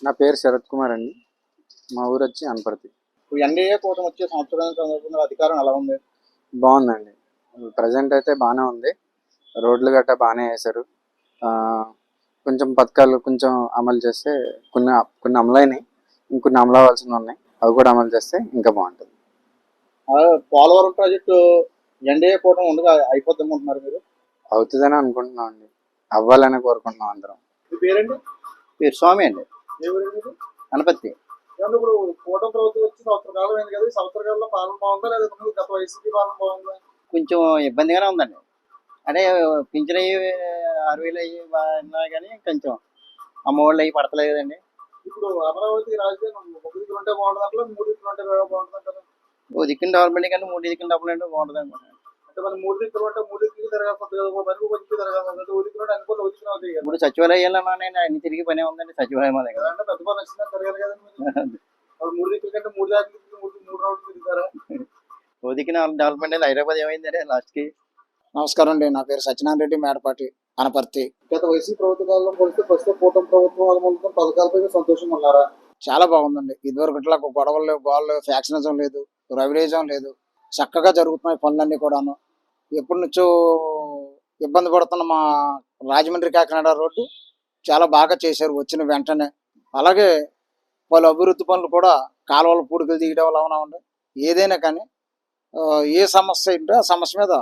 నా పేరు శరత్ కుమార్ అండి. మా ఊరు వచ్చి అనపర్తి. ఇప్పుడు ఎన్డీఏ కూటమి వచ్చే సంవత్సరాల సందర్భంగా అధికారం ఎలా ఉంది? బాగుందండి. ప్రజెంట్ అయితే బాగానే ఉంది. రోడ్లు గట్టా బాగానే వేశారు. కొంచెం పథకాలు కొంచెం అమలు చేస్తే కొన్ని కొన్ని అమలైనాయి, ఇంకొన్ని అమలు అవ్వాల్సినవి ఉన్నాయి. అవి కూడా అమలు చేస్తే ఇంకా బాగుంటుంది. పోలవరం ప్రాజెక్టు ఎన్డీఏ కూటమి ఉండగా అయిపోద్ది అనుకుంటున్నారు మీరు? అవుతుందని అనుకుంటున్నాం అండి. అవ్వాలని కోరుకుంటున్నాం అందరం. మీ పేరండి? పేరు స్వామి అండి, ఏ ఊరు మీరు? గణపతి. ఏమంటే ఇప్పుడు కూటమి ప్రభుత్వం వచ్చి సంవత్సర కాలం అయింది కదా, ఈ సంవత్సర కాలంలో పాలన బాగుందా లేదా గత వైసీపీ పాలన బాగుందా? కొంచెం ఇబ్బందిగానే ఉందండి. అంటే పింఛన్ అయ్యి 6,000 అయ్యి బాగా కానీ కొంచెం అమ్మఒళ్ళు అయ్యి పడతలేదు కదండి. ఇప్పుడు అమరావతి రాజధాని ఒక దిక్కులు ఉంటే బాగుంటుంది అంటారా, మూడు దిక్కులు ఉంటే బాగుంటుంది అంటారా? ఓ దిక్కున డెవలప్మెంట్ కానీ 3 దిక్కున డెవలప్మెంట్ బాగుంటుంది అనుకుంటున్నాను. అంటే మరి మూడు దిక్కులు ఉంటే మూడు దిక్కులు తిరగాల్సింది కదా, మరి కొంచెం తిరగాల్సింది. ఓ దిక్కులు ఉంటే అన్ని పనులు వచ్చినా అవుతాయి కదా. ఇప్పుడు సచివాలయాలు అన్ని తిరిగి పనే ఉందండి. సచివాలయం మా దగ్గర అంటే పెద్ద పని వచ్చిందని తిరగాలి కదండి మీరు. వాళ్ళు మూడు దిక్కుల కంటే మూడు దాకా మూడు రౌండ్లు తిరుగుతారా? ఓ దిక్కున డెవలప్మెంట్ అయితే హైదరాబాద్ ఏమైందండి లాస్ట్కి. నమస్కారం అండి. నా పేరు సత్యనారాయణ రెడ్డి, మేడపాటి, అనపర్తి. గత వైసీపీ ప్రభుత్వ కాలంలో పోలిస్తే ప్రస్తుత కూటమి ప్రభుత్వం అమలుతున్న పథకాలపై సంతోషంగా ఉన్నారా? చాలా బాగుందండి. ఇదివరకు ఇట్లా గొడవలు లేవు, గోళ్ళు, ఫ్యాక్షనిజం లేదు, రవిరేజం లేదు. చక్కగా జరుగుతున్నాయి పనులన్నీ కూడాను. ఎప్పటి నుంచో ఇబ్బంది పడుతున్న మా రాజమండ్రి కాకినాడ రోడ్డు చాలా బాగా చేశారు వచ్చిన వెంటనే. అలాగే పలు అభివృద్ధి పనులు కూడా కాలువల పూడికలు తీయడం వల్ల అవునా ఏదైనా కానీ ఏ సమస్య ఉంటే ఆ సమస్య మీద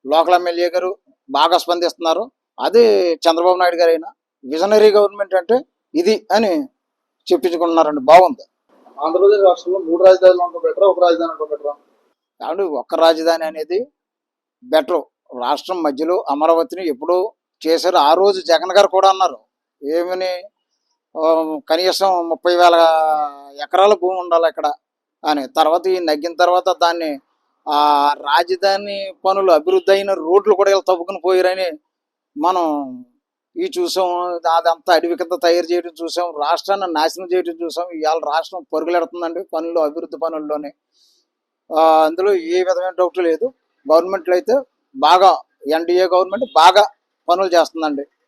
లోకల్ ఎమ్మెల్యే గారు బాగా స్పందిస్తున్నారు. అది చంద్రబాబు నాయుడు గారు అయినా విజనరీ గవర్నమెంట్ అంటే ఇది అని చెప్పించుకుంటున్నారండి. బాగుంది. ఆంధ్రప్రదేశ్ రాష్ట్రంలో మూడు రాజధానులు ఉండడం బెటరా, ఒక రాజధాని ఉండడం బెటరా? కాబట్టి ఒక్క రాజధాని అనేది బెటర్. రాష్ట్రం మధ్యలో అమరావతిని ఎప్పుడూ చేశారు. ఆ రోజు జగన్ గారు కూడా అన్నారు ఏమని, కనీసం 30,000 ఎకరాల భూమి ఉండాలి ఇక్కడ అని. తర్వాత ఈ నగ్గిన తర్వాత దాన్ని ఆ రాజధాని పనులు అభివృద్ధి అయిన రోడ్లు కూడా ఇలా తవ్వుకుని పోయారని మనం చూసాం. అదంతా అడవి కింద తయారు చేయడం చూసాం, రాష్ట్రాన్ని నాశనం చేయడం చూసాం. ఇవాళ రాష్ట్రం పరుగులెడుతుందండి పనులు, అభివృద్ధి పనుల్లోనే. అందులో ఏ విధమైన డౌట్ లేదు. గవర్నమెంట్లో అయితే బాగా ఎన్డీఏ గవర్నమెంట్ బాగా పనులు చేస్తుందండి.